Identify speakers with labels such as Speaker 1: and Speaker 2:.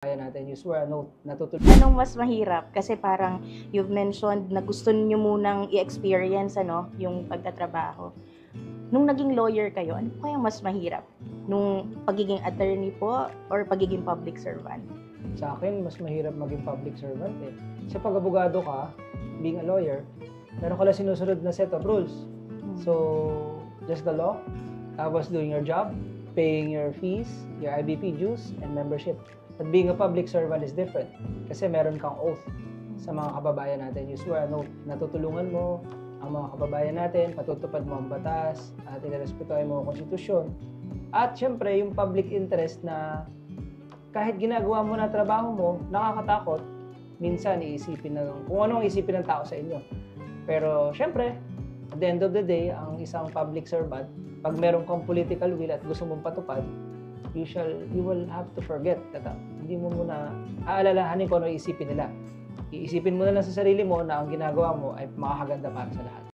Speaker 1: Kaya natin, you swear a note, natutulog.
Speaker 2: Anong mas mahirap? Kasi parang you've mentioned na gusto niyo munang i-experience yung pagtatrabaho. Nung naging lawyer kayo, ano po kayang mas mahirap? Nung pagiging attorney po or pagiging public servant?
Speaker 1: Sa akin, mas mahirap maging public servant eh. Sa pag-abogado ka, being a lawyer, meron ka lang sinusunod na set of rules. So, just the law, was doing your job, paying your fees, your IBP dues, and membership. But being a public servant is different kasi meron kang oath sa mga kababayan natin. You swear an oath na tutulungan mo ang mga kababayan natin, patutupad mo ang batas, at inirespetuhin mo ang konstitusyon. At syempre, yung public interest na kahit ginagawa mo na trabaho mo, nakakatakot, minsan iisipin kung anong isipin ng tao sa inyo. Pero syempre, at the end of the day, ang isang public servant, pag meron kang political will at gusto mong patupad, you will have to forget that hindi mo muna aalalahanin kung ano iisipin nila. Iisipin mo na lang sa sarili mo na ang ginagawa mo ay makakaganda para sa lahat.